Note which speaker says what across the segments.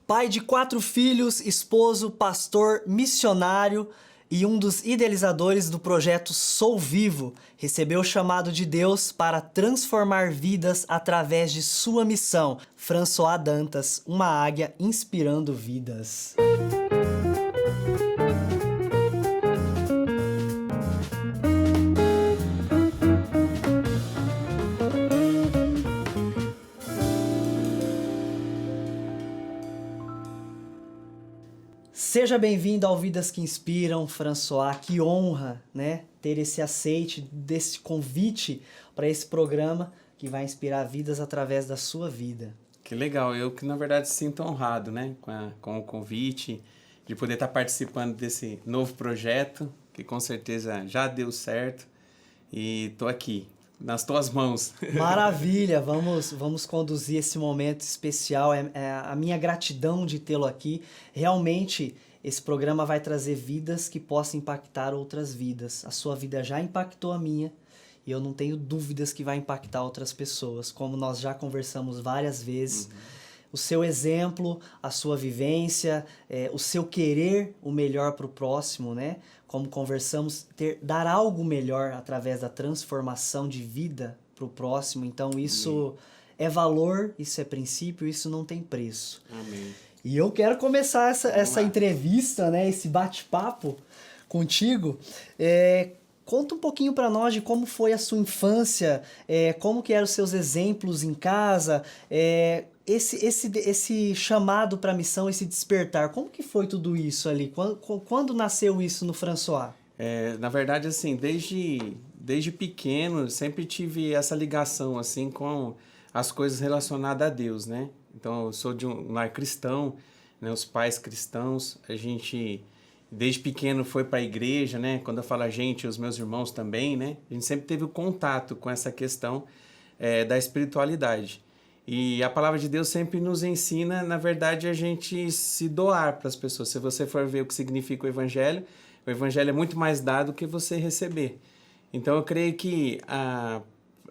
Speaker 1: Pai de 4 filhos, esposo, pastor, missionário e um dos idealizadores do projeto Sou Vivo, recebeu o chamado de Deus para transformar vidas através de sua missão. François Dantas, uma águia inspirando vidas. Seja bem-vindo ao Vidas que Inspiram, François. Que honra, né, ter esse aceite desse convite para esse programa que vai inspirar vidas através da sua vida.
Speaker 2: Que legal, eu que na verdade sinto honrado, né, com o convite de poder estar participando desse novo projeto, que com certeza já deu certo, e estou aqui, nas tuas mãos.
Speaker 1: Maravilha, vamos conduzir esse momento especial, é a minha gratidão de tê-lo aqui. Realmente, esse programa vai trazer vidas que possam impactar outras vidas. A sua vida já impactou a minha, e eu não tenho dúvidas que vai impactar outras pessoas, como nós já conversamos várias vezes. O seu exemplo, a sua vivência, o seu querer o melhor para o próximo, né? Como conversamos, dar algo melhor através da transformação de vida para o próximo. Então isso é valor, isso é princípio, isso não tem preço.
Speaker 2: Amém.
Speaker 1: E eu quero começar essa entrevista, né? Esse bate-papo contigo. Conta um pouquinho para nós de como foi a sua infância, como que eram os seus exemplos em casa, esse chamado para a missão, esse despertar. Como que foi tudo isso ali? Quando nasceu isso no François?
Speaker 2: Na verdade, assim, desde pequeno, sempre tive essa ligação, assim, com as coisas relacionadas a Deus, né? Então, eu sou de um lar cristão, né? Os pais cristãos, a gente... Desde pequeno foi para a igreja, né? Quando eu falo a gente, os meus irmãos também, né? A gente sempre teve o contato com essa questão da espiritualidade. E a palavra de Deus sempre nos ensina, na verdade, a gente se doar para as pessoas. Se você for ver o que significa o evangelho é muito mais dado que você receber. Então eu creio que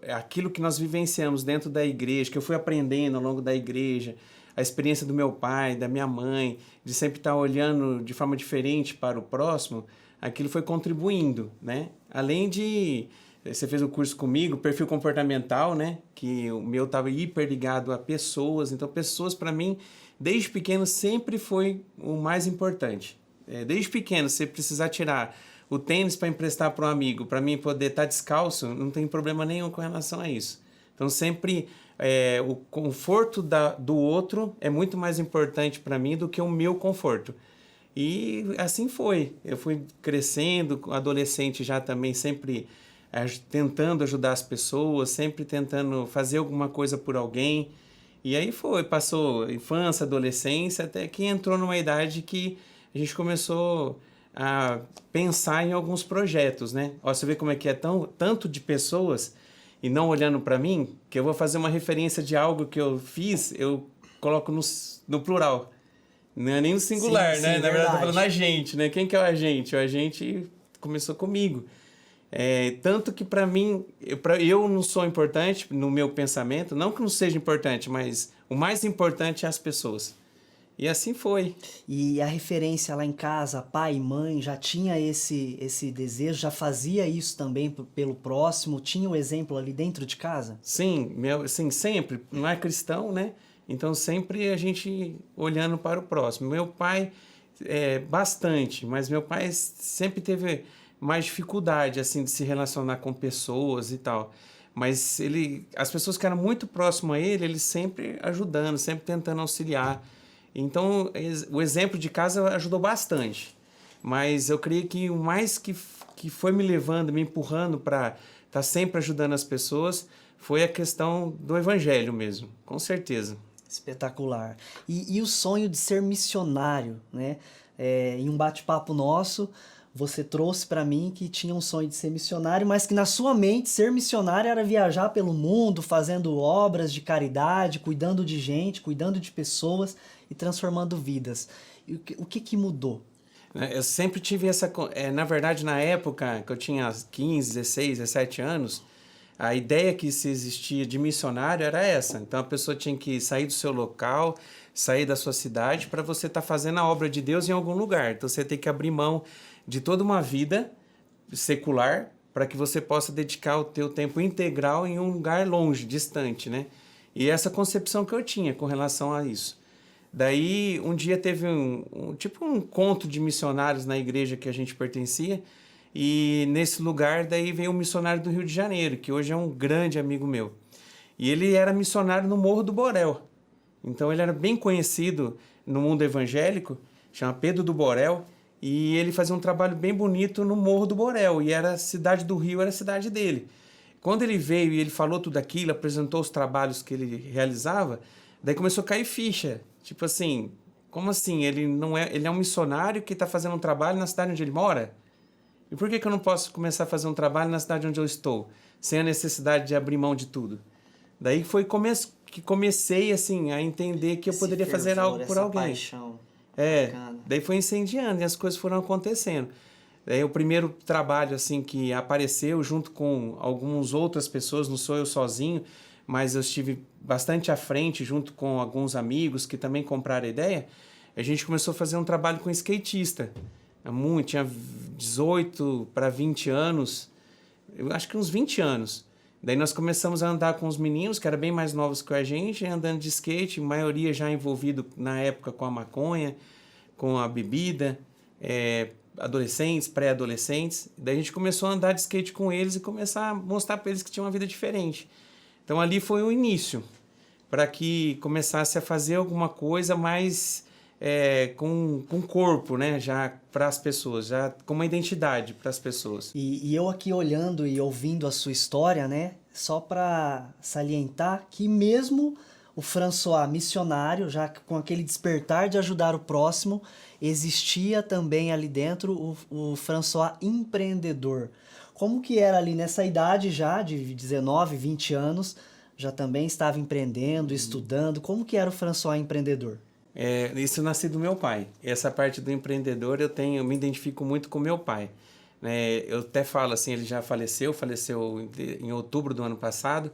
Speaker 2: aquilo que nós vivenciamos dentro da igreja, que eu fui aprendendo ao longo da igreja, a experiência do meu pai, da minha mãe, de sempre estar olhando de forma diferente para o próximo, aquilo foi contribuindo, né? Além de... Você fez o curso comigo, perfil comportamental, né? Que o meu estava hiper ligado a pessoas. Então, pessoas, para mim, desde pequeno, sempre foi o mais importante. Desde pequeno, se precisar tirar o tênis para emprestar para um amigo, para mim poder estar descalço, não tem problema nenhum com relação a isso. Então, sempre o conforto do outro é muito mais importante para mim do que o meu conforto. E assim foi. Eu fui crescendo, adolescente já também, sempre tentando ajudar as pessoas, sempre tentando fazer alguma coisa por alguém. E aí passou infância, adolescência, até que entrou numa idade que a gente começou a pensar em alguns projetos, né? Ó, você vê como é que é tanto de pessoas e não olhando para mim, que eu vou fazer uma referência de algo que eu fiz, eu coloco no plural. Não é nem no singular,
Speaker 1: sim,
Speaker 2: né?
Speaker 1: Sim,
Speaker 2: na verdade, eu tô falando a gente, né? Quem que é o agente? O agente começou comigo. Tanto que para mim, eu não sou importante no meu pensamento, não que não seja importante, mas o mais importante é as pessoas. E assim foi.
Speaker 1: E a referência lá em casa, pai e mãe, já tinha esse desejo, já fazia isso também pelo próximo? Tinha o exemplo ali dentro de casa?
Speaker 2: Sim, sim, sempre. Não é cristão, né? Então sempre a gente olhando para o próximo. Meu pai, bastante, mas meu pai sempre teve mais dificuldade assim de se relacionar com pessoas e tal, mas as pessoas que eram muito próximas a ele sempre ajudando, sempre tentando auxiliar. Então o exemplo de casa ajudou bastante, mas eu creio que o mais que foi me levando, me empurrando para estar sempre ajudando as pessoas foi a questão do evangelho mesmo, com certeza.
Speaker 1: Espetacular. E o sonho de ser missionário, né? Em um bate-papo nosso, você trouxe para mim que tinha um sonho de ser missionário, mas que na sua mente ser missionário era viajar pelo mundo, fazendo obras de caridade, cuidando de gente, cuidando de pessoas e transformando vidas. E o que mudou?
Speaker 2: Eu sempre tive essa... na verdade, na época que eu tinha 15, 16, 17 anos, A ideia que se existia de missionário era essa. Então a pessoa tinha que sair do seu local, sair da sua cidade para você estar fazendo a obra de Deus em algum lugar. Então você tem que abrir mão de toda uma vida secular para que você possa dedicar o teu tempo integral em um lugar longe, distante, né? E essa concepção que eu tinha com relação a isso. Daí, um dia teve tipo um encontro de missionários na igreja que a gente pertencia, e nesse lugar daí veio um missionário do Rio de Janeiro, que hoje é um grande amigo meu. E ele era missionário no Morro do Borel. Então ele era bem conhecido no mundo evangélico, chama Pedro do Borel, e ele fazia um trabalho bem bonito no Morro do Borel, e era a cidade do Rio, era a cidade dele. Quando ele veio e ele falou tudo aquilo, apresentou os trabalhos que ele realizava, daí começou a cair ficha. Tipo assim, como assim? Ele é um missionário que está fazendo um trabalho na cidade onde ele mora? E por que eu não posso começar a fazer um trabalho na cidade onde eu estou, sem a necessidade de abrir mão de tudo? Daí foi que comecei assim, a entender que eu poderia fazer algo por alguém.
Speaker 1: Paixão.
Speaker 2: Daí foi incendiando e as coisas foram acontecendo. Daí o primeiro trabalho assim que apareceu junto com algumas outras pessoas, não sou eu sozinho, mas eu estive bastante à frente junto com alguns amigos que também compraram a ideia. A gente começou a fazer um trabalho com skatista. Tinha 18 para 20 anos, eu acho que uns 20 anos. Daí nós começamos a andar com os meninos, que eram bem mais novos que a gente, andando de skate, maioria já envolvido na época com a maconha, com a bebida, adolescentes, pré-adolescentes. Daí a gente começou a andar de skate com eles e começar a mostrar para eles que tinha uma vida diferente. Então ali foi o início, para que começasse a fazer alguma coisa mais com corpo, né? Já para as pessoas, já com uma identidade para as pessoas.
Speaker 1: E eu aqui olhando e ouvindo a sua história, né? Só para salientar que mesmo o François missionário, já com aquele despertar de ajudar o próximo, existia também ali dentro o François empreendedor. Como que era ali nessa idade já, de 19, 20 anos, já também estava empreendendo, estudando? Como que era o François empreendedor?
Speaker 2: Isso nasci do meu pai. Essa parte do empreendedor eu me identifico muito com meu pai. Eu até falo assim, ele já faleceu em outubro do ano passado,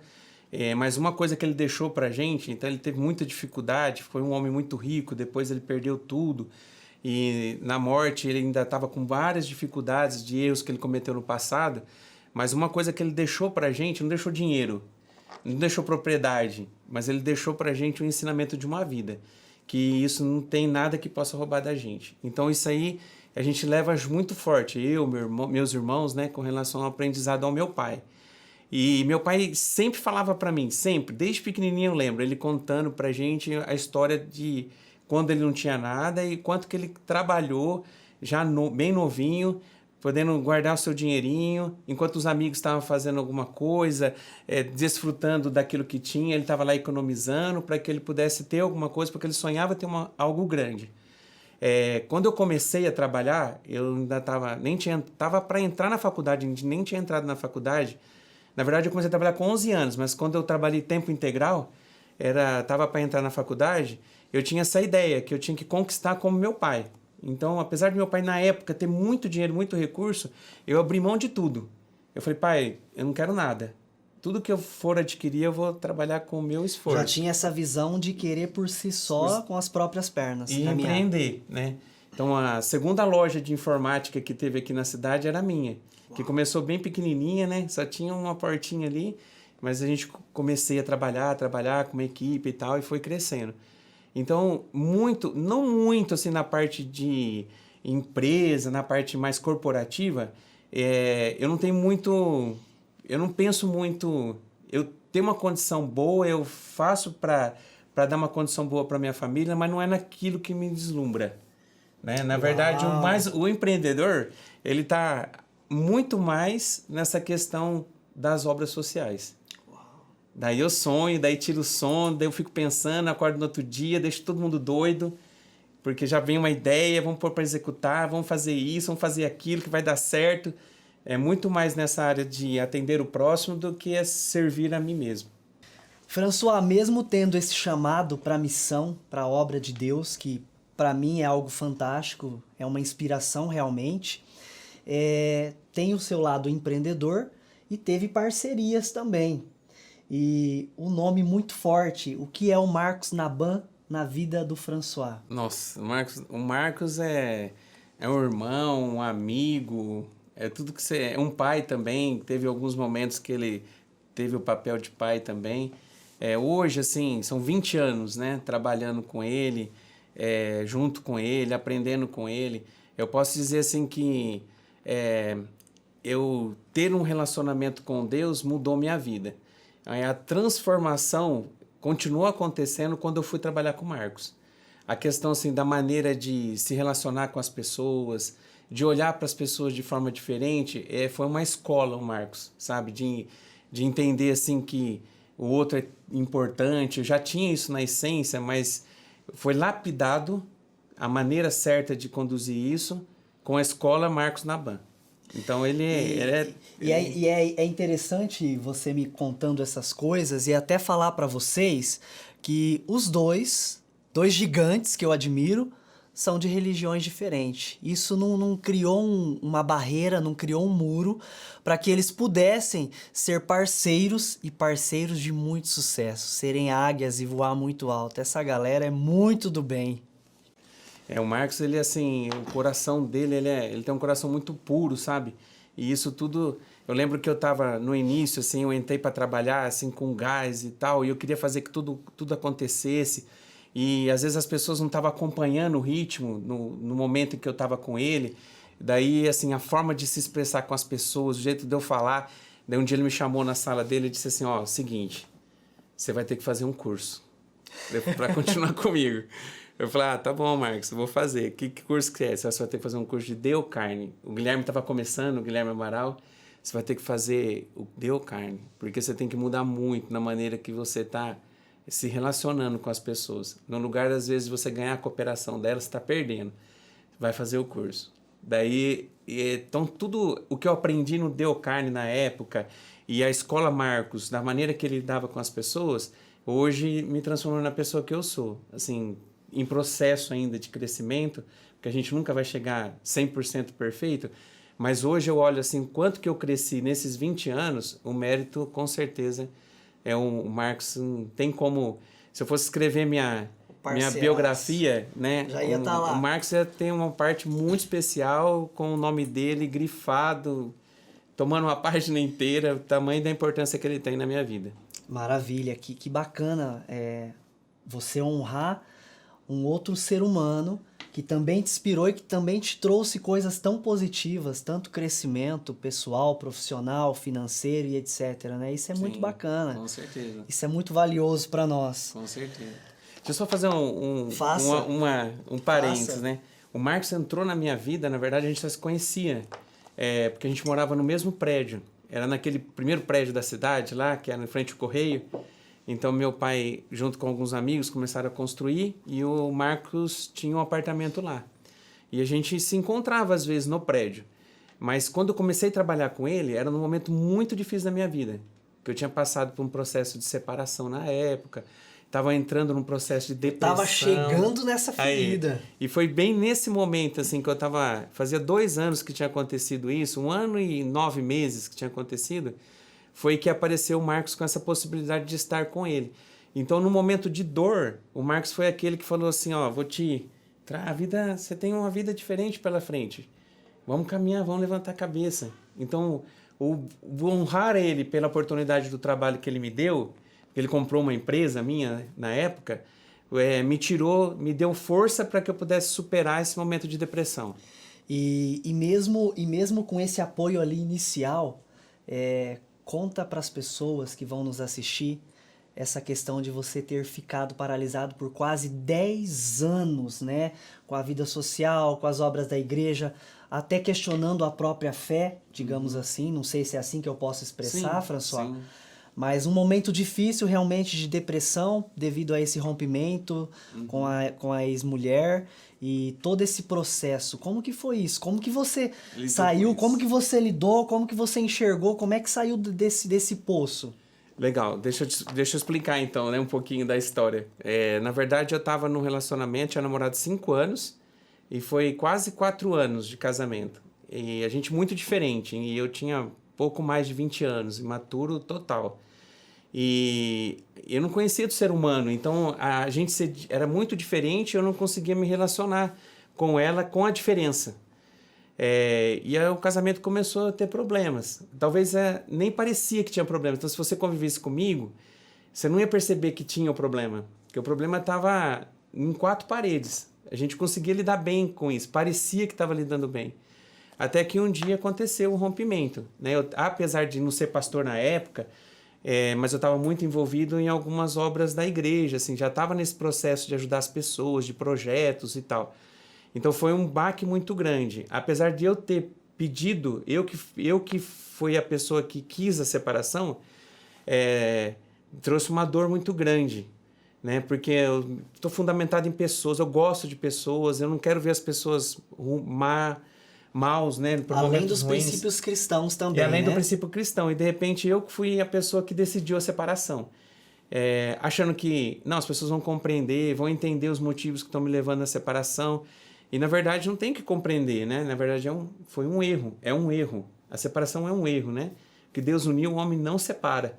Speaker 2: mas uma coisa que ele deixou pra gente, então ele teve muita dificuldade, foi um homem muito rico, depois ele perdeu tudo, e na morte ele ainda estava com várias dificuldades de erros que ele cometeu no passado, mas uma coisa que ele deixou pra gente, não deixou dinheiro, não deixou propriedade, mas ele deixou pra gente um ensinamento de uma vida, que isso não tem nada que possa roubar da gente. Então isso aí a gente leva muito forte, meus irmãos, né, com relação ao aprendizado ao meu pai. E meu pai sempre falava para mim, sempre, desde pequenininho eu lembro, ele contando pra gente a história de quando ele não tinha nada e quanto que ele trabalhou já bem novinho, podendo guardar o seu dinheirinho, enquanto os amigos estavam fazendo alguma coisa, desfrutando daquilo que tinha, ele estava lá economizando para que ele pudesse ter alguma coisa, porque ele sonhava ter algo grande. Quando eu comecei a trabalhar, eu ainda estava para entrar na faculdade, nem tinha entrado na faculdade. Na verdade, eu comecei a trabalhar com 11 anos, mas quando eu trabalhei tempo integral, estava para entrar na faculdade, eu tinha essa ideia que eu tinha que conquistar como meu pai. Então, apesar de meu pai, na época, ter muito dinheiro, muito recurso, eu abri mão de tudo. Eu falei, pai, eu não quero nada. Tudo que eu for adquirir, eu vou trabalhar com o meu esforço.
Speaker 1: Já tinha essa visão de querer por si só, com as próprias pernas.
Speaker 2: E empreender, né? Então, a segunda loja de informática que teve aqui na cidade era a minha. Uau. Que começou bem pequenininha, né? Só tinha uma portinha ali, mas a gente comecei a trabalhar com uma equipe e tal, e foi crescendo. Então, não muito assim na parte de empresa, na parte mais corporativa, eu não penso muito, eu tenho uma condição boa, eu faço para dar uma condição boa para minha família, mas não é naquilo que me deslumbra, né? Na verdade, o empreendedor, ele está muito mais nessa questão das obras sociais. Daí eu sonho, daí tiro o sono, daí eu fico pensando, acordo no outro dia, deixo todo mundo doido, porque já vem uma ideia, vamos pôr para executar, vamos fazer isso, vamos fazer aquilo que vai dar certo. É muito mais nessa área de atender o próximo do que servir a mim mesmo.
Speaker 1: François, mesmo tendo esse chamado para a missão, para a obra de Deus, que para mim é algo fantástico, é uma inspiração realmente, tem o seu lado empreendedor e teve parcerias também. E um nome muito forte, o que é o Marcos Naban na vida do François?
Speaker 2: Nossa, o Marcos é um irmão, um amigo, é tudo que você... É um pai também, teve alguns momentos que ele teve o papel de pai também. Hoje, assim, são 20 anos, né, trabalhando com ele, junto com ele, aprendendo com ele. Eu posso dizer, assim, que eu ter um relacionamento com Deus mudou minha vida. Aí a transformação continuou acontecendo quando eu fui trabalhar com o Marcos. A questão assim da maneira de se relacionar com as pessoas, de olhar para as pessoas de forma diferente, foi uma escola o Marcos, sabe? De entender assim que o outro é importante. Eu já tinha isso na essência, mas foi lapidado a maneira certa de conduzir isso com a escola Marcos Naban. Então
Speaker 1: É interessante você me contando essas coisas e até falar para vocês que os dois gigantes que eu admiro, são de religiões diferentes. Isso não criou uma barreira, não criou um muro para que eles pudessem ser parceiros e parceiros de muito sucesso, serem águias e voar muito alto. Essa galera é muito do bem.
Speaker 2: o Marcos, ele assim, o coração dele, ele tem um coração muito puro, sabe? E isso tudo, eu lembro que eu tava no início, assim, eu entrei para trabalhar, assim, com gás e tal, e eu queria fazer que tudo acontecesse, e às vezes as pessoas não estavam acompanhando o ritmo no momento em que eu tava com ele, daí, assim, a forma de se expressar com as pessoas, o jeito de eu falar, daí um dia ele me chamou na sala dele e disse assim, ó, seguinte, você vai ter que fazer um curso para continuar comigo. Eu falei, tá bom, Marcos, eu vou fazer. Que curso que é? Você vai ter que fazer um curso de Deo-Carne. O Guilherme estava começando, o Guilherme Amaral. Você vai ter que fazer o Deo-Carne, porque você tem que mudar muito na maneira que você está se relacionando com as pessoas. No lugar, às vezes, de você ganhar a cooperação delas, você está perdendo. Vai fazer o curso. Daí, então, tudo o que eu aprendi no Deo-Carne na época e a escola Marcos, da maneira que ele lidava com as pessoas, hoje me transformou na pessoa que eu sou. Assim, em processo ainda de crescimento, porque a gente nunca vai chegar 100% perfeito, mas hoje eu olho assim, quanto que eu cresci nesses 20 anos, o mérito com certeza é o Marcos, não tem como, se eu fosse escrever minha biografia, né,
Speaker 1: já ia estar lá.
Speaker 2: O Marcos tem uma parte muito especial com o nome dele grifado, tomando uma página inteira, o tamanho da importância que ele tem na minha vida.
Speaker 1: Maravilha, que bacana você honrar um outro ser humano que também te inspirou e que também te trouxe coisas tão positivas, tanto crescimento pessoal, profissional, financeiro e etc, né? Isso é muito bacana.
Speaker 2: Com certeza.
Speaker 1: Isso é muito valioso para nós.
Speaker 2: Com certeza. Deixa eu só fazer um parênteses,
Speaker 1: Faça.
Speaker 2: né? O Marcos entrou na minha vida, na verdade a gente já se conhecia, porque a gente morava no mesmo prédio. Era naquele primeiro prédio da cidade lá, que era em frente ao Correio. Então, meu pai, junto com alguns amigos, começaram a construir e o Marcos tinha um apartamento lá. E a gente se encontrava, às vezes, no prédio. Mas quando eu comecei a trabalhar com ele, era num momento muito difícil da minha vida. Que eu tinha passado por um processo de separação na época, estava entrando num processo de depressão.
Speaker 1: Tava chegando nessa ferida.
Speaker 2: Aí, e foi bem nesse momento, assim, que eu tava... Fazia 2 anos que tinha acontecido isso, 1 ano e 9 meses que tinha acontecido, foi que apareceu o Marcos com essa possibilidade de estar com ele. Então, no momento de dor, o Marcos foi aquele que falou assim, ó, você tem uma vida diferente pela frente. Vamos caminhar, vamos levantar a cabeça. Então, honrar ele pela oportunidade do trabalho que ele me deu, ele comprou uma empresa minha na época, me deu força para que eu pudesse superar esse momento de depressão.
Speaker 1: E mesmo com esse apoio ali inicial, conta para as pessoas que vão nos assistir essa questão de você ter ficado paralisado por quase 10 anos, né? Com a vida social, com as obras da igreja, até questionando a própria fé, digamos assim. Não sei se é assim que eu posso expressar, François. Sim. Mas um momento difícil realmente de depressão devido a esse rompimento com a ex-mulher e todo esse processo. Como que foi isso? Como que você saiu? Como que você lidou? Como que você enxergou? Como é que saiu desse poço?
Speaker 2: Legal, deixa eu explicar então, né, um pouquinho da história. Na verdade, eu estava num relacionamento, tinha namorado 5 anos e foi quase 4 anos de casamento. E a gente muito diferente. E eu tinha pouco mais de 20 anos, imaturo total. E eu não conhecia do ser humano, então a gente era muito diferente, eu não conseguia me relacionar com ela com a diferença. E aí o casamento começou a ter problemas. Talvez nem parecia que tinha problema. Então, se você convivesse comigo, você não ia perceber que tinha o problema. Porque o problema estava em 4 paredes. A gente conseguia lidar bem com isso. Parecia que estava lidando bem. Até que um dia aconteceu um rompimento, né? Apesar de não ser pastor na época, mas eu estava muito envolvido em algumas obras da igreja, assim, já estava nesse processo de ajudar as pessoas, de projetos e tal. Então foi um baque muito grande. Apesar de eu ter pedido, eu que fui a pessoa que quis a separação, trouxe uma dor muito grande, né? Porque eu estou fundamentado em pessoas, eu gosto de pessoas, eu não quero ver as pessoas maus, né? Por
Speaker 1: além
Speaker 2: momentos
Speaker 1: dos
Speaker 2: ruins.
Speaker 1: princípios cristãos também,
Speaker 2: E além do
Speaker 1: né?
Speaker 2: princípio cristão. E de repente eu que fui a pessoa que decidiu a separação. Achando que, não, as pessoas vão compreender, vão entender os motivos que estão me levando à separação. E na verdade não tem que compreender, né? Na verdade foi um erro, é um erro. A separação é um erro, né? Que Deus uniu, o homem não separa.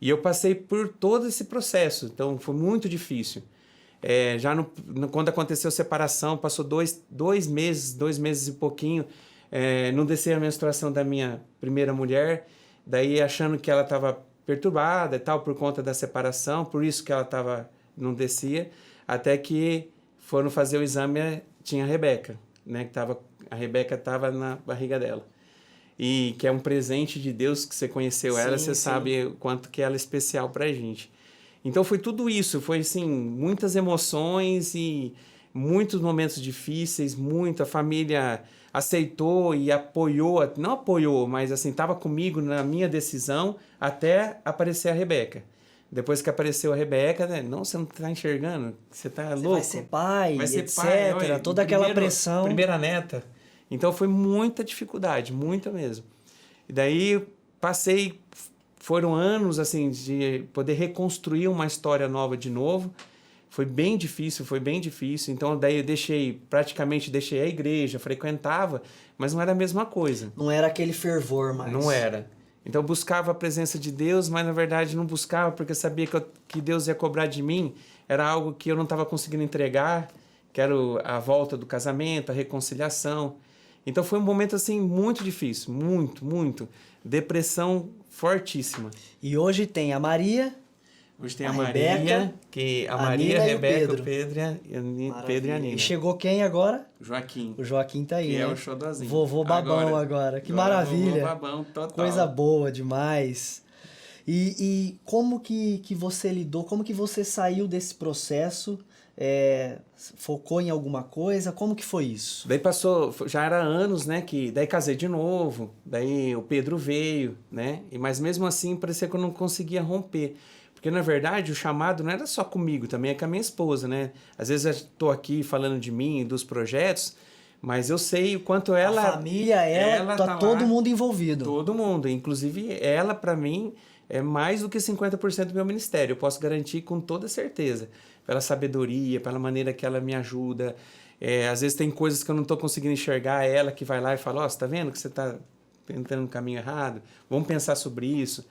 Speaker 2: E eu passei por todo esse processo, então foi muito difícil. Quando aconteceu a separação, passou dois meses e pouquinho, não descia a menstruação da minha primeira mulher, daí achando que ela estava perturbada e tal por conta da separação, por isso que ela não descia, até que foram fazer o exame, tinha a Rebeca, né? A Rebeca estava na barriga dela. E que é um presente de Deus, que você conheceu ela, você sabe o quanto que ela é especial pra gente. Então foi tudo isso, foi assim, muitas emoções e muitos momentos difíceis, a família aceitou e apoiou, não apoiou, mas assim, estava comigo na minha decisão até aparecer a Rebeca. Depois que apareceu a Rebeca, né? Não, você não está enxergando, você está louco.
Speaker 1: Vai ser pai,
Speaker 2: vai ser
Speaker 1: etc,
Speaker 2: pai, olha,
Speaker 1: toda aquela pressão.
Speaker 2: Primeira neta. Então foi muita dificuldade, muita mesmo. E daí foram anos assim de poder reconstruir uma história nova de novo. Foi bem difícil. Então daí eu praticamente deixei a igreja, frequentava, mas não era a mesma coisa.
Speaker 1: Não era aquele fervor mais.
Speaker 2: Não era. Então eu buscava a presença de Deus, mas na verdade não buscava porque eu sabia que Deus ia cobrar de mim. Era algo que eu não estava conseguindo entregar, que era a volta do casamento, a reconciliação. Então foi um momento assim muito difícil, muito. Depressão fortíssima.
Speaker 1: E hoje tem a Maria.
Speaker 2: Hoje tem a Maria, Rebeca, a Maria, a Rebeca, o Pedro e a Nina.
Speaker 1: E chegou quem agora?
Speaker 2: Joaquim.
Speaker 1: O Joaquim tá aí,
Speaker 2: que
Speaker 1: né?
Speaker 2: é o xodózinho.
Speaker 1: Vovô babão agora. Que maravilha.
Speaker 2: Vovô babão total.
Speaker 1: Coisa boa demais. E como que você lidou, como que você saiu desse processo? Focou em alguma coisa? Como que foi isso?
Speaker 2: Daí passou, já era anos, né, daí casei de novo, daí o Pedro veio, né, mas mesmo assim parecia que eu não conseguia romper, porque na verdade o chamado não era só comigo, também é com a minha esposa, né, às vezes eu estou aqui falando de mim, dos projetos, mas eu sei o quanto ela...
Speaker 1: A família, ela tá todo mundo envolvido.
Speaker 2: Todo mundo, inclusive ela para mim é mais do que 50% do meu ministério, eu posso garantir com toda certeza. Pela sabedoria, pela maneira que ela me ajuda. Às vezes tem coisas que eu não estou conseguindo enxergar, ela que vai lá e fala, você está vendo que você está entrando no caminho errado? Vamos pensar sobre isso.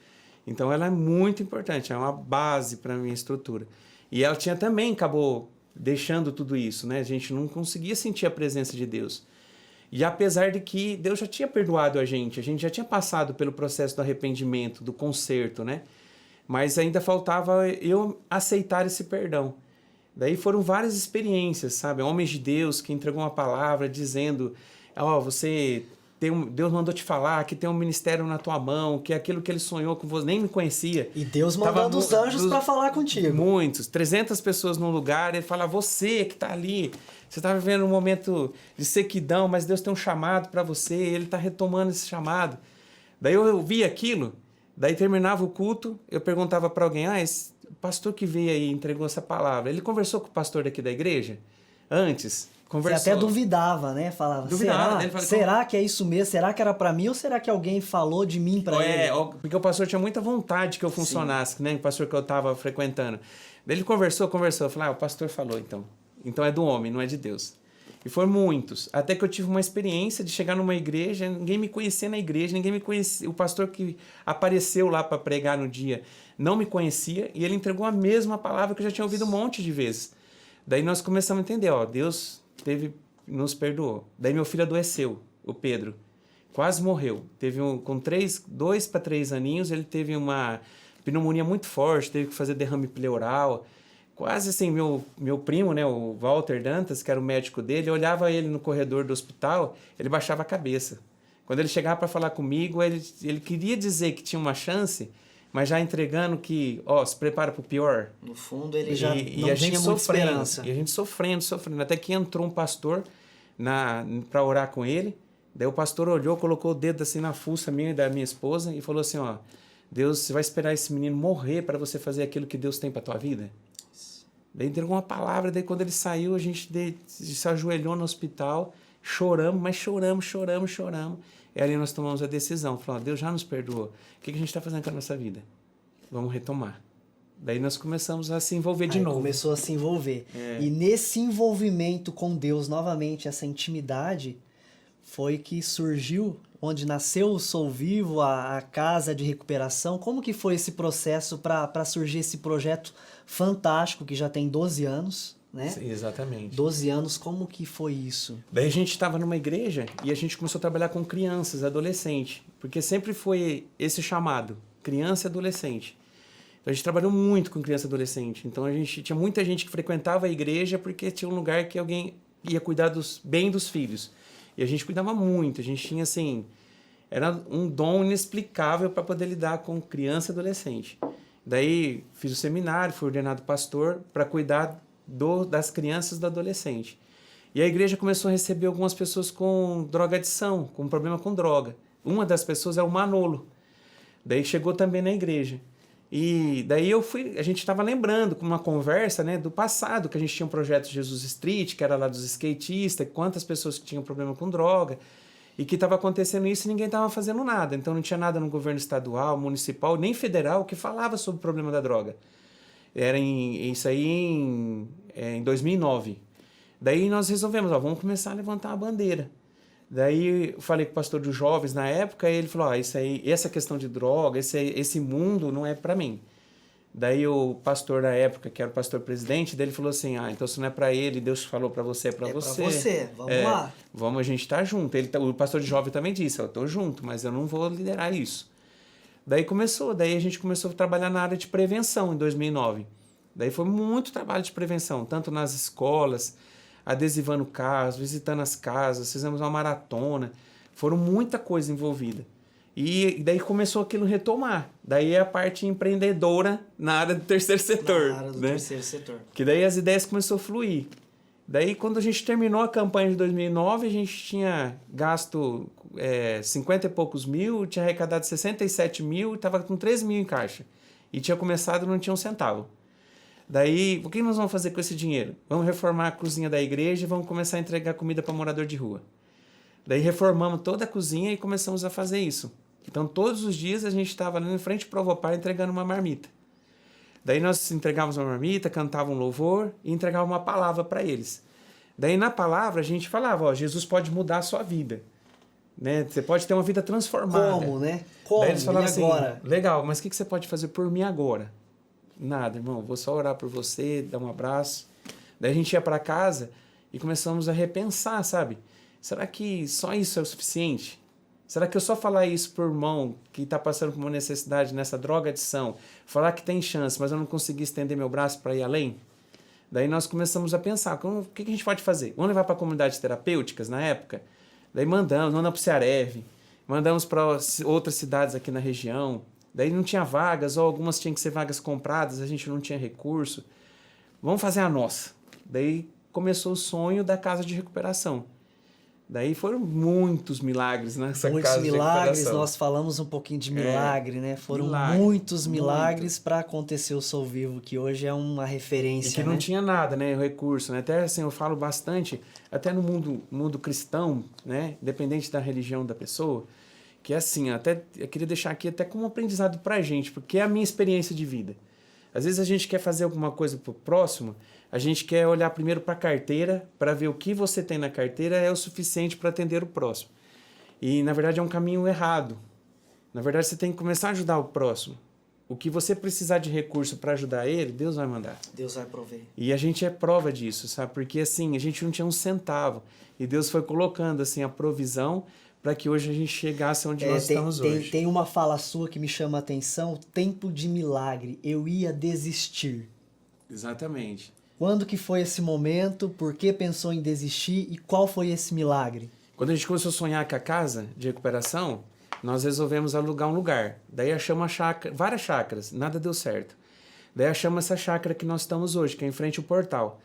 Speaker 2: Então ela é muito importante, é uma base para a minha estrutura. E ela acabou deixando tudo isso, né? A gente não conseguia sentir a presença de Deus. E apesar de que Deus já tinha perdoado a gente já tinha passado pelo processo do arrependimento, do conserto, né? Mas ainda faltava eu aceitar esse perdão. Daí foram várias experiências, sabe? Homens de Deus que entregou uma palavra dizendo, Deus mandou te falar que tem um ministério na tua mão, que é aquilo que ele sonhou com você, nem me conhecia.
Speaker 1: E Deus mandando os anjos para falar contigo.
Speaker 2: Muitos, 300 pessoas num lugar, ele fala, você que está ali, você está vivendo um momento de sequidão, mas Deus tem um chamado para você, ele está retomando esse chamado. Daí eu ouvi aquilo. Daí terminava o culto, eu perguntava para alguém, esse pastor que veio aí entregou essa palavra, ele conversou com o pastor daqui da igreja? Antes? Conversou.
Speaker 1: Você até duvidava, né? Falava, será que é isso mesmo? Será que era para mim ou será que alguém falou de mim para ele?
Speaker 2: Porque o pastor tinha muita vontade que eu funcionasse, né? O pastor que eu estava frequentando. Daí ele conversou, eu falei, o pastor falou então. Então é do homem, não é de Deus. E foram muitos. Até que eu tive uma experiência de chegar numa igreja, ninguém me conhecia na igreja, ninguém me conhecia. O pastor que apareceu lá para pregar no dia não me conhecia e ele entregou a mesma palavra que eu já tinha ouvido um monte de vezes. Daí nós começamos a entender, ó, Deus nos perdoou. Daí meu filho adoeceu, o Pedro. Quase morreu. Com 2 para 3 aninhos, ele teve uma pneumonia muito forte, teve que fazer derrame pleural. Quase assim, meu primo, né, o Walter Dantas, que era o médico dele, eu olhava ele no corredor do hospital, ele baixava a cabeça. Quando ele chegava para falar comigo, ele queria dizer que tinha uma chance, mas já entregando que, ó, se prepara para o pior.
Speaker 1: No fundo, ele já não
Speaker 2: a gente
Speaker 1: tinha muita esperança.
Speaker 2: E a gente sofrendo, até que entrou um pastor para orar com ele. Daí o pastor olhou, colocou o dedo assim na fuça minha e da minha esposa e falou assim, ó, Deus, você vai esperar esse menino morrer para você fazer aquilo que Deus tem para tua vida? Daí entregou uma palavra, daí quando ele saiu, a gente se ajoelhou no hospital, choramos, mas choramos. E ali nós tomamos a decisão, falamos, Deus já nos perdoou, o que a gente está fazendo com a nossa vida? Vamos retomar. Daí nós começamos a se envolver de novo.
Speaker 1: Começou a se envolver. E nesse envolvimento com Deus, novamente, essa intimidade, foi que surgiu, onde nasceu o Sou Vivo, a casa de recuperação. Como que foi esse processo para surgir esse projeto fantástico, que já tem 12 anos, né?
Speaker 2: Sim, exatamente.
Speaker 1: 12 anos, como que foi isso?
Speaker 2: Daí a gente estava numa igreja e a gente começou a trabalhar com crianças, adolescentes, porque sempre foi esse chamado, criança e adolescente. Então a gente trabalhou muito com criança e adolescente. Então tinha muita gente que frequentava a igreja porque tinha um lugar que alguém ia cuidar bem dos filhos. E a gente cuidava muito, a gente tinha assim, era um dom inexplicável para poder lidar com criança e adolescente. Daí fiz o seminário, fui ordenado pastor para cuidar das crianças e do adolescente. E a igreja começou a receber algumas pessoas com drogadição, com problema com droga. Uma das pessoas é o Manolo. Daí chegou também na igreja. E daí a gente estava lembrando com uma conversa, né, do passado, que a gente tinha um projeto Jesus Street, que era lá dos skatistas, quantas pessoas que tinham problema com droga, e que estava acontecendo isso e ninguém estava fazendo nada. Então não tinha nada no governo estadual, municipal, nem federal que falava sobre o problema da droga. Era isso aí em 2009. Daí nós resolvemos, vamos começar a levantar a bandeira. Daí eu falei com o pastor dos jovens na época, e ele falou, isso aí, essa questão de droga, esse mundo não é para mim. Daí o pastor da época, que era o pastor presidente, dele falou assim, então se não é para ele, Deus falou para você, é para você.
Speaker 1: É para você, vamos lá.
Speaker 2: Vamos, a gente tá junto. O pastor de jovem também disse, eu tô junto, mas eu não vou liderar isso. Daí a gente começou a trabalhar na área de prevenção em 2009. Daí foi muito trabalho de prevenção, tanto nas escolas, adesivando carros, visitando as casas, fizemos uma maratona, foram muita coisa envolvida. E daí começou aquilo retomar. Daí é a parte empreendedora na área do terceiro setor.
Speaker 1: Na área do terceiro setor.
Speaker 2: Que daí as ideias começaram a fluir. Daí quando a gente terminou a campanha de 2009, a gente tinha gasto 50 e poucos mil, tinha arrecadado 67 mil e estava com 13 mil em caixa. E tinha começado e não tinha um centavo. Daí, o que nós vamos fazer com esse dinheiro? Vamos reformar a cozinha da igreja e vamos começar a entregar comida para morador de rua. Daí reformamos toda a cozinha e começamos a fazer isso. Então, todos os dias a gente estava ali em frente ao Provopar entregando uma marmita. Daí nós entregávamos uma marmita, cantávamos um louvor e entregávamos uma palavra para eles. Daí na palavra a gente falava, Jesus pode mudar a sua vida. Né? Você pode ter uma vida transformada.
Speaker 1: Como, né? Como?
Speaker 2: Daí eles falavam assim,
Speaker 1: agora?
Speaker 2: Legal, mas o que você pode fazer por mim agora? Nada, irmão, vou só orar por você, dar um abraço. Daí a gente ia para casa e começamos a repensar, sabe? Será que só isso é o suficiente? Será que eu só falar isso por irmão que está passando por uma necessidade nessa drogadição, falar que tem chance, mas eu não consegui estender meu braço para ir além? Daí nós começamos a pensar, o que a gente pode fazer? Vamos levar para comunidades terapêuticas na época? Daí mandamos para o Cearev, mandamos para outras cidades aqui na região. Daí não tinha vagas, ou algumas tinham que ser vagas compradas, a gente não tinha recurso. Vamos fazer a nossa. Daí começou o sonho da casa de recuperação. Daí foram muitos milagres nessa casa de recuperação.
Speaker 1: Muitos milagres, nós falamos um pouquinho de milagre, né? Foram muitos milagres para acontecer o Sou Vivo, que hoje é uma referência.
Speaker 2: E que não tinha nada, né? O recurso, né? Até assim, eu falo bastante, até no mundo cristão, né? Independente da religião da pessoa, que é assim, até eu queria deixar aqui até como aprendizado pra gente, porque é a minha experiência de vida. Às vezes a gente quer fazer alguma coisa pro próximo, a gente quer olhar primeiro para a carteira, para ver o que você tem na carteira é o suficiente para atender o próximo. E, na verdade, é um caminho errado. Na verdade, você tem que começar a ajudar o próximo. O que você precisar de recurso para ajudar ele, Deus vai mandar.
Speaker 1: Deus vai prover.
Speaker 2: E a gente é prova disso, sabe? Porque, assim, a gente não tinha um centavo. E Deus foi colocando, assim, a provisão para que hoje a gente chegasse onde nós estamos hoje.
Speaker 1: Tem uma fala sua que me chama a atenção, tempo de milagre, eu ia desistir.
Speaker 2: Exatamente.
Speaker 1: Quando que foi esse momento, por que pensou em desistir e qual foi esse milagre?
Speaker 2: Quando a gente começou a sonhar com a casa de recuperação, nós resolvemos alugar um lugar. Daí achamos várias chácaras, nada deu certo. Daí achamos essa chácara que nós estamos hoje, que é em frente ao portal.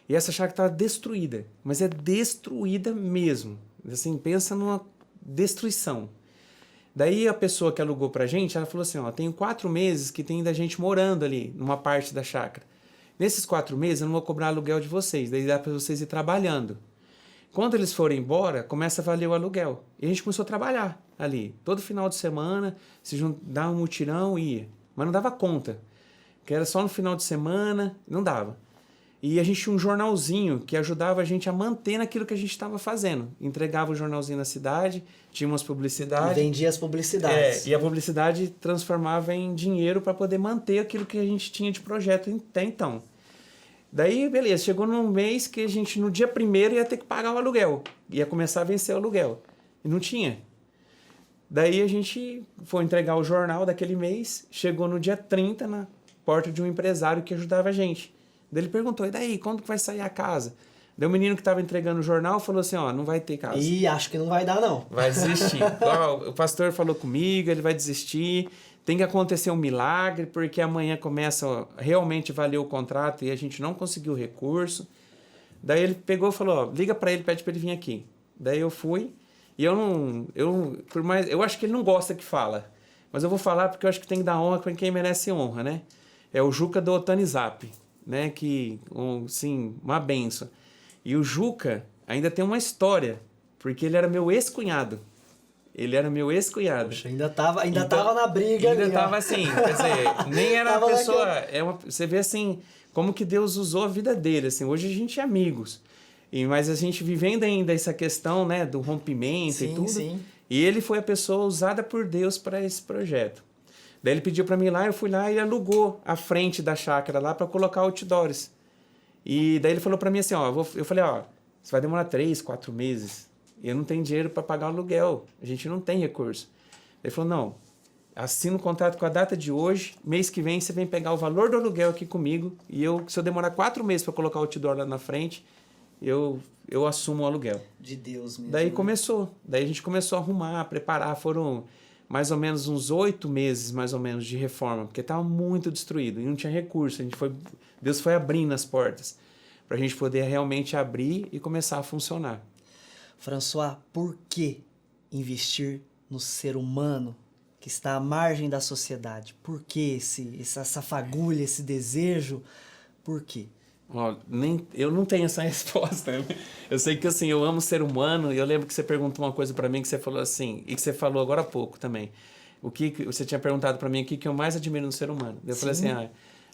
Speaker 2: E essa chácara estava destruída, mas é destruída mesmo. Assim, pensa numa destruição. Daí a pessoa que alugou pra gente, ela falou assim, ó, tenho 4 meses que tem da gente morando ali, numa parte da chácara. Nesses 4 meses eu não vou cobrar aluguel de vocês, daí dá para vocês ir trabalhando. Quando eles forem embora, começa a valer o aluguel. E a gente começou a trabalhar ali. Todo final de semana, se dar um mutirão, ia. Mas não dava conta. Que era só no final de semana, não dava. E a gente tinha um jornalzinho que ajudava a gente a manter naquilo que a gente estava fazendo. Entregava o jornalzinho na cidade, tinha umas publicidades.
Speaker 1: E vendia as publicidades.
Speaker 2: E a publicidade transformava em dinheiro para poder manter aquilo que a gente tinha de projeto até então. Daí, beleza, chegou num mês que a gente, no dia 1º, ia ter que pagar o aluguel. Ia começar a vencer o aluguel. E não tinha. Daí a gente foi entregar o jornal daquele mês, chegou no dia 30 na porta de um empresário que ajudava a gente. Daí ele perguntou, e daí, quando que vai sair a casa? Daí o menino que estava entregando o jornal falou assim, ó, não vai ter casa.
Speaker 1: Ih, acho que não vai dar, não.
Speaker 2: Vai desistir. Ó, o pastor falou comigo, ele vai desistir. Tem que acontecer um milagre, porque amanhã começa a realmente valer o contrato e a gente não conseguiu o recurso. Daí ele pegou e falou, ó, liga para ele, pede para ele vir aqui. Daí eu fui, e eu acho que ele não gosta que fala, mas eu vou falar porque eu acho que tem que dar honra para quem merece honra, né? É o Juca do Otanizap, né? Sim, uma benção. E o Juca ainda tem uma história, porque ele era meu ex-cunhado. Ele era meu ex-cunhado.
Speaker 1: Poxa, ainda tava na briga ali.
Speaker 2: Ainda tava assim, quer dizer, nem era uma pessoa... você vê assim, como que Deus usou a vida dele, assim. Hoje a gente é amigos. Mas a gente vivendo ainda essa questão, né, do rompimento e tudo. Sim. E ele foi a pessoa usada por Deus para esse projeto. Daí ele pediu para mim ir lá, eu fui lá e ele alugou a frente da chácara lá para colocar outdoors. E daí ele falou para mim assim, ó, eu falei, ó, você vai demorar 3, 4 meses. Eu não tenho dinheiro para pagar o aluguel. A gente não tem recurso. Ele falou, não, assina o contrato com a data de hoje, mês que vem você vem pegar o valor do aluguel aqui comigo e se eu demorar 4 meses para colocar o outdoor lá na frente, eu assumo o aluguel.
Speaker 1: De Deus mesmo.
Speaker 2: Daí começou. Daí a gente começou a arrumar, a preparar. Foram mais ou menos uns 8 meses, mais ou menos, de reforma, porque estava muito destruído e não tinha recurso. Deus foi abrindo as portas para a gente poder realmente abrir e começar a funcionar.
Speaker 1: François, por que investir no ser humano que está à margem da sociedade? Por que essa fagulha, esse desejo? Por quê?
Speaker 2: Eu não tenho essa resposta. Eu sei que assim, eu amo o ser humano e eu lembro que você perguntou uma coisa para mim que você falou assim, e que você falou agora há pouco também. O que você tinha perguntado para mim, o que eu mais admiro no ser humano? Eu falei assim,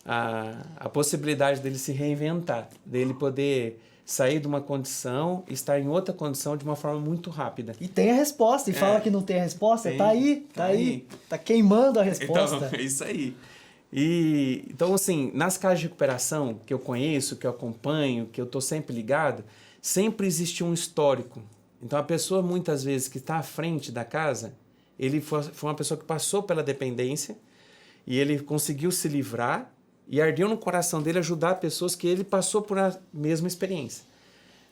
Speaker 2: a possibilidade dele se reinventar, dele poder sair de uma condição e estar em outra condição de uma forma muito rápida.
Speaker 1: E tem a resposta, e fala que não tem a resposta, tá aí, tá queimando a resposta.
Speaker 2: Então, é isso aí. Então, assim, nas casas de recuperação que eu conheço, que eu acompanho, que eu estou sempre ligado, sempre existe um histórico. Então, a pessoa, muitas vezes, que está à frente da casa, ele foi uma pessoa que passou pela dependência e ele conseguiu se livrar e ardeu no coração dele ajudar pessoas que ele passou por a mesma experiência.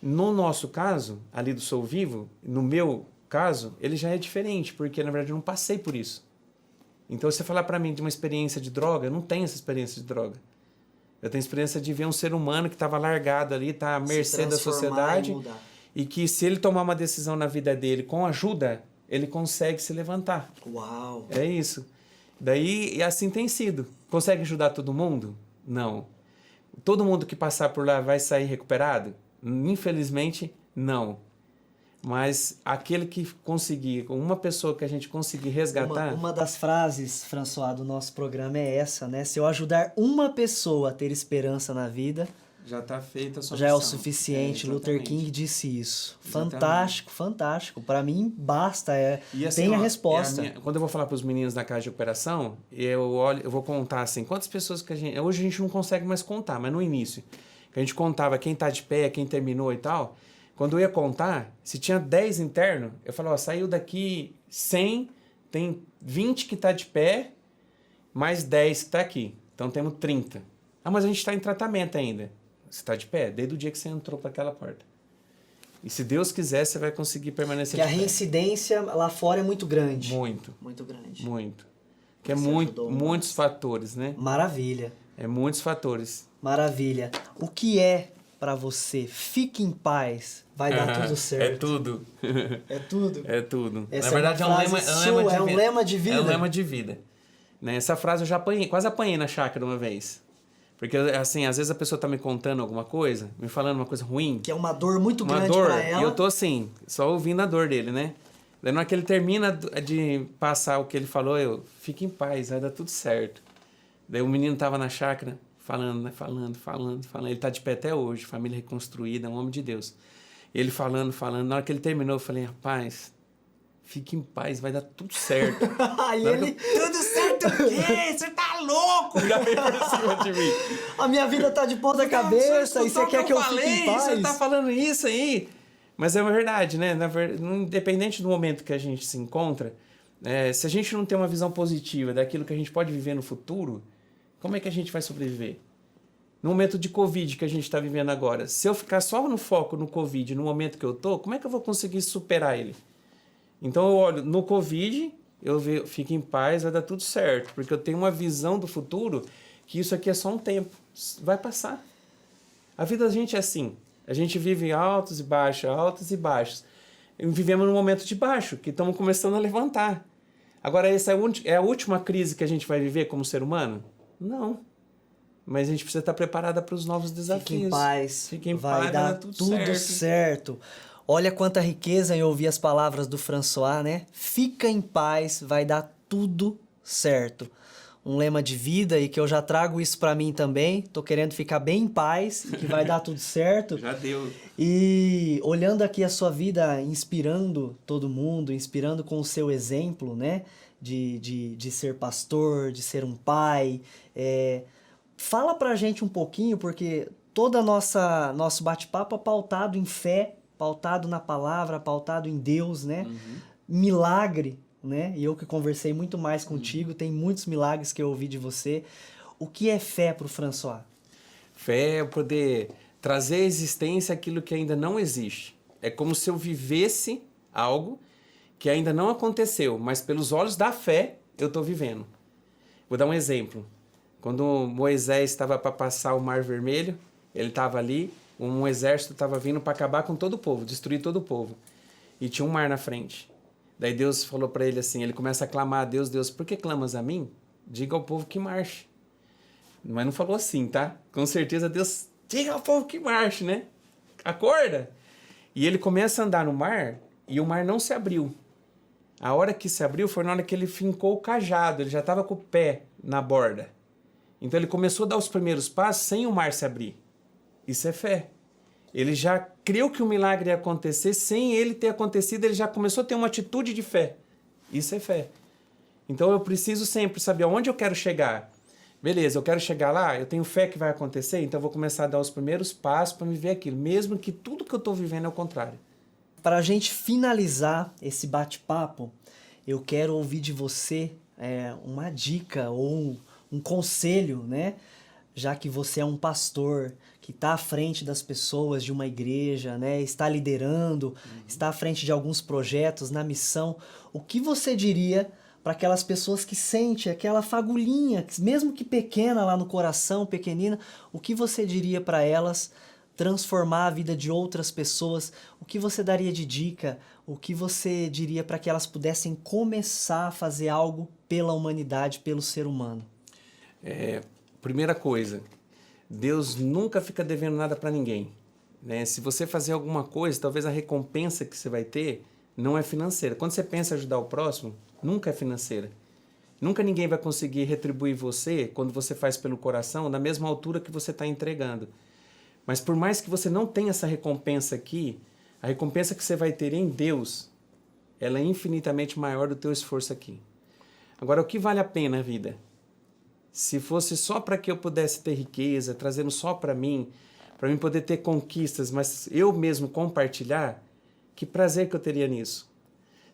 Speaker 2: No nosso caso, ali do Sou Vivo, no meu caso, ele já é diferente, porque, na verdade, eu não passei por isso. Então, você falar para mim de uma experiência de droga, eu não tenho essa experiência de droga. Eu tenho a experiência de ver um ser humano que estava largado ali, está à mercê da sociedade, e que se ele tomar uma decisão na vida dele com ajuda, ele consegue se levantar.
Speaker 1: Uau!
Speaker 2: É isso. Daí, e assim tem sido. Consegue ajudar todo mundo? Não. Todo mundo que passar por lá vai sair recuperado? Infelizmente, não. Mas aquele que conseguir, uma pessoa que a gente conseguir resgatar...
Speaker 1: Uma das frases, François, do nosso programa é essa, né? Se eu ajudar uma pessoa a ter esperança na vida,
Speaker 2: Já está feita a sua
Speaker 1: Já é o
Speaker 2: missão.
Speaker 1: suficiente. Luther
Speaker 2: Exatamente.
Speaker 1: King disse isso.
Speaker 2: Exatamente.
Speaker 1: Fantástico, fantástico. Para mim, basta.
Speaker 2: E assim,
Speaker 1: Tem a
Speaker 2: ó,
Speaker 1: resposta.
Speaker 2: quando eu vou falar para os meninos da casa de operação, eu vou contar assim, quantas pessoas que hoje a gente não consegue mais contar, mas no início, que a gente contava quem tá de pé, quem terminou e tal, quando eu ia contar, se tinha 10 internos, eu falava, ó, saiu daqui 100, tem 20 que tá de pé, mais 10 que tá aqui. Então temos 30. Ah, mas a gente está em tratamento ainda. Você está de pé desde o dia que você entrou para aquela porta. E se Deus quiser, você vai conseguir permanecer
Speaker 1: Que
Speaker 2: de
Speaker 1: a
Speaker 2: pé.
Speaker 1: reincidência lá fora é muito grande.
Speaker 2: Muito.
Speaker 1: Muito grande.
Speaker 2: Muito. Que é
Speaker 1: Você ajudou
Speaker 2: muitos fatores, né?
Speaker 1: Maravilha.
Speaker 2: É muitos fatores.
Speaker 1: Maravilha. O que é para você? Fique em paz, vai dar tudo certo.
Speaker 2: É tudo.
Speaker 1: É tudo.
Speaker 2: É tudo.
Speaker 1: Essa
Speaker 2: Na verdade,
Speaker 1: é uma frase sua, é um lema de vida.
Speaker 2: É um lema de vida. Né? Essa frase eu já quase apanhei na chácara uma vez. Porque, assim, às vezes a pessoa tá me contando alguma coisa, me falando uma coisa ruim.
Speaker 1: Que é uma dor muito
Speaker 2: uma
Speaker 1: grande
Speaker 2: dor,
Speaker 1: para ela.
Speaker 2: E eu tô assim, só ouvindo a dor dele, né? Daí na hora que ele termina de passar o que ele falou, eu, fique em paz, vai dar tudo certo. Daí o menino tava na chácara, falando, né? Falando. Ele tá de pé até hoje, família reconstruída, um homem de Deus. E ele falando. Na hora que ele terminou, eu falei, rapaz, fique em paz, vai dar tudo certo.
Speaker 1: Aí ele...
Speaker 2: Tudo certo o quê? Você tá louco? Já veio por cima de mim.
Speaker 1: A minha vida tá de ponta cabeça e você quer que eu fique em paz?
Speaker 2: Você tá falando isso aí? Mas é uma verdade, né? Independente do momento que a gente se encontra, se a gente não tem uma visão positiva daquilo que a gente pode viver no futuro, como é que a gente vai sobreviver? No momento de Covid que a gente está vivendo agora, se eu ficar só no foco no Covid, no momento que eu tô, como é que eu vou conseguir superar ele? Então eu olho no Covid, fico em paz, vai dar tudo certo, porque eu tenho uma visão do futuro que isso aqui é só um tempo, vai passar. A vida da gente é assim, a gente vive altos e baixos. E vivemos num momento de baixo, que estamos começando a levantar. Agora, essa é a última crise que a gente vai viver como ser humano? Não. Mas a gente precisa estar preparada para os novos desafios.
Speaker 1: Fique em paz,
Speaker 2: Fique em
Speaker 1: vai
Speaker 2: paz,
Speaker 1: dar tudo certo. Olha quanta riqueza em ouvir as palavras do François, né? Fica em paz, vai dar tudo certo. Um lema de vida e que eu já trago isso pra mim também. Tô querendo ficar bem em paz e que vai dar tudo certo.
Speaker 2: Já deu.
Speaker 1: E olhando aqui a sua vida, inspirando todo mundo, inspirando com o seu exemplo, né? De ser pastor, de ser um pai. Fala pra gente um pouquinho, porque todo nosso bate-papo é pautado em fé, pautado na palavra, pautado em Deus, né?
Speaker 2: Uhum.
Speaker 1: Milagre, né? E eu que conversei muito mais contigo, tem muitos milagres que eu ouvi de você. O que é fé pro François?
Speaker 2: Fé é poder trazer à existência aquilo que ainda não existe. É como se eu vivesse algo que ainda não aconteceu, mas pelos olhos da fé eu estou vivendo. Vou dar um exemplo. Quando Moisés estava para passar o Mar Vermelho, ele estava ali, um exército estava vindo para acabar com todo o povo, destruir todo o povo. E tinha um mar na frente. Daí Deus falou para ele assim, ele começa a clamar a Deus, Deus, por que clamas a mim? Diga ao povo que marche. Mas não falou assim, tá? Com certeza Deus, diga ao povo que marche, né? Acorda! E ele começa a andar no mar e o mar não se abriu. A hora que se abriu foi na hora que ele fincou o cajado, ele já estava com o pé na borda. Então ele começou a dar os primeiros passos sem o mar se abrir. Isso é fé. Ele já creu que o milagre ia acontecer, sem ele ter acontecido, ele já começou a ter uma atitude de fé. Isso é fé. Então eu preciso sempre saber aonde eu quero chegar. Beleza, eu quero chegar lá, eu tenho fé que vai acontecer, então eu vou começar a dar os primeiros passos para viver aquilo, mesmo que tudo que eu estou vivendo é o contrário.
Speaker 1: Para a gente finalizar esse bate-papo, eu quero ouvir de você uma dica ou um conselho, né? Já que você é um pastor que está à frente das pessoas de uma igreja, né? Está liderando, está à frente de alguns projetos na missão, o que você diria para aquelas pessoas que sentem aquela fagulhinha, mesmo que pequena lá no coração, pequenina, o que você diria para elas transformar a vida de outras pessoas? O que você daria de dica? O que você diria para que elas pudessem começar a fazer algo pela humanidade, pelo ser humano?
Speaker 2: Primeira coisa, Deus nunca fica devendo nada para ninguém, né? Se você fazer alguma coisa, talvez a recompensa que você vai ter não é financeira. Quando você pensa em ajudar o próximo, nunca é financeira. Nunca ninguém vai conseguir retribuir você quando você faz pelo coração na mesma altura que você está entregando. Mas por mais que você não tenha essa recompensa aqui, a recompensa que você vai ter em Deus, ela é infinitamente maior do teu esforço aqui. Agora, o que vale a pena a vida? Se fosse só para que eu pudesse ter riqueza, trazendo só para mim poder ter conquistas, mas eu mesmo compartilhar, que prazer que eu teria nisso?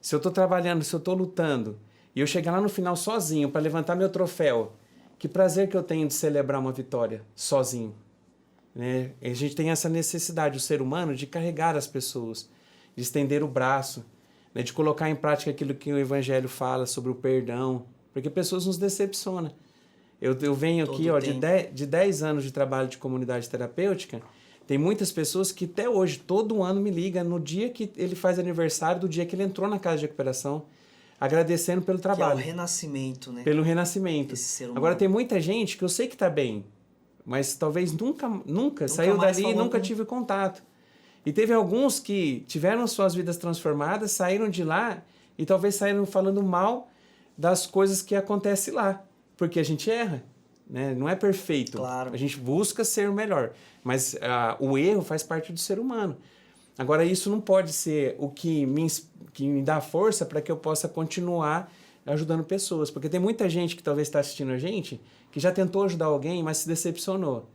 Speaker 2: Se eu estou trabalhando, se eu estou lutando, e eu chegar lá no final sozinho para levantar meu troféu, que prazer que eu tenho de celebrar uma vitória sozinho? Né? A gente tem essa necessidade, o ser humano, de carregar as pessoas, de estender o braço, né? De colocar em prática aquilo que o Evangelho fala sobre o perdão, porque pessoas nos decepcionam. Eu venho aqui de 10 anos de trabalho de comunidade terapêutica, tem muitas pessoas que até hoje, todo ano me ligam no dia que ele faz aniversário, do dia que ele entrou na casa de recuperação, agradecendo pelo trabalho.
Speaker 1: Que é o renascimento, né?
Speaker 2: Pelo renascimento. Agora tem muita gente que eu sei que está bem, mas talvez nunca saiu dali e nunca tive contato. E teve alguns que tiveram suas vidas transformadas, saíram de lá e talvez saíram falando mal das coisas que acontecem lá. Porque a gente erra, né? Não é perfeito.
Speaker 1: Claro.
Speaker 2: A gente busca ser o melhor, mas o erro faz parte do ser humano. Agora, isso não pode ser o que me dá força para que eu possa continuar ajudando pessoas. Porque tem muita gente que talvez está assistindo a gente, que já tentou ajudar alguém, mas se decepcionou.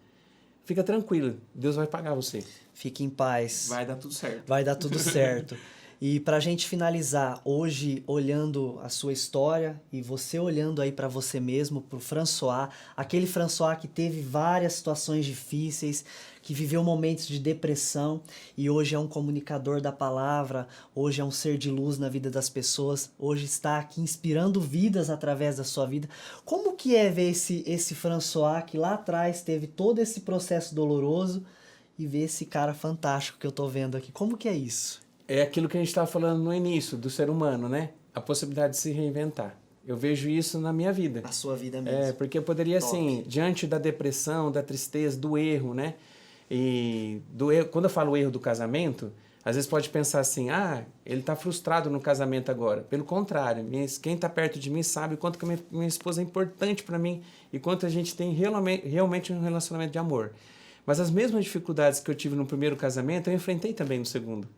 Speaker 2: Fica tranquilo, Deus vai pagar você.
Speaker 1: Fique em paz.
Speaker 2: Vai dar tudo certo.
Speaker 1: Vai dar tudo certo. E para a gente finalizar, hoje, olhando a sua história e você olhando aí para você mesmo, para o François, aquele François que teve várias situações difíceis, que viveu momentos de depressão e hoje é um comunicador da palavra, hoje é um ser de luz na vida das pessoas, hoje está aqui inspirando vidas através da sua vida. Como que é ver esse François que lá atrás teve todo esse processo doloroso e ver esse cara fantástico que eu tô vendo aqui? Como que é isso?
Speaker 2: É aquilo que a gente estava falando no início, do ser humano, né? A possibilidade de se reinventar. Eu vejo isso na minha vida.
Speaker 1: Na sua vida mesmo.
Speaker 2: Porque eu poderia, assim, diante da depressão, da tristeza, do erro, né? E quando eu falo erro do casamento, às vezes pode pensar assim, ele está frustrado no casamento agora. Pelo contrário, quem está perto de mim sabe o quanto que minha esposa é importante para mim e quanto a gente tem realmente um relacionamento de amor. Mas as mesmas dificuldades que eu tive no primeiro casamento, eu enfrentei também no segundo.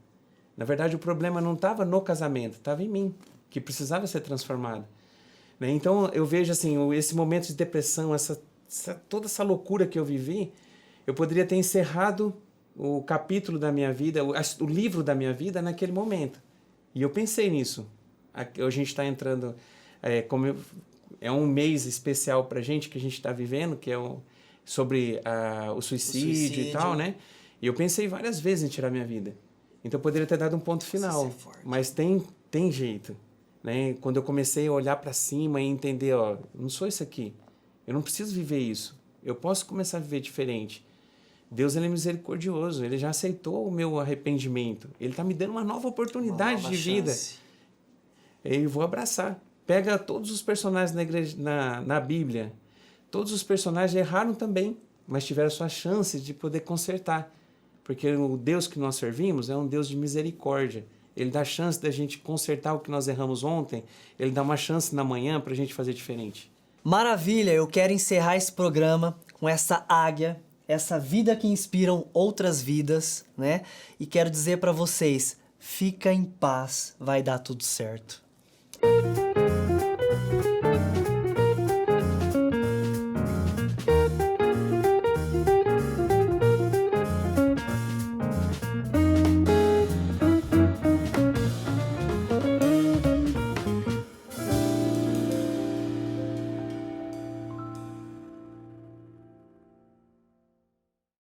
Speaker 2: Na verdade, o problema não estava no casamento, estava em mim, que precisava ser transformado. Né? Então, eu vejo assim, esse momento de depressão, toda essa loucura que eu vivi, eu poderia ter encerrado o capítulo da minha vida, o livro da minha vida naquele momento. E eu pensei nisso. A gente está entrando, é um mês especial para a gente que a gente está vivendo, que é sobre o suicídio e tal, né? E eu pensei várias vezes em tirar minha vida. Então eu poderia ter dado um ponto final, mas tem jeito, né? Quando eu comecei a olhar para cima e entender, eu não sou isso aqui, eu não preciso viver isso, eu posso começar a viver diferente. Deus, ele é misericordioso, ele já aceitou o meu arrependimento, ele está me dando uma nova oportunidade de vida. Eu vou abraçar. Pega todos os personagens na Bíblia, todos os personagens erraram também, mas tiveram a sua chance de poder consertar. Porque o Deus que nós servimos é um Deus de misericórdia. Ele dá chance da gente consertar o que nós erramos ontem, ele dá uma chance na manhã para a gente fazer diferente.
Speaker 1: Maravilha, eu quero encerrar esse programa com essa águia, essa vida que inspiram outras vidas, né? E quero dizer para vocês, fica em paz, vai dar tudo certo.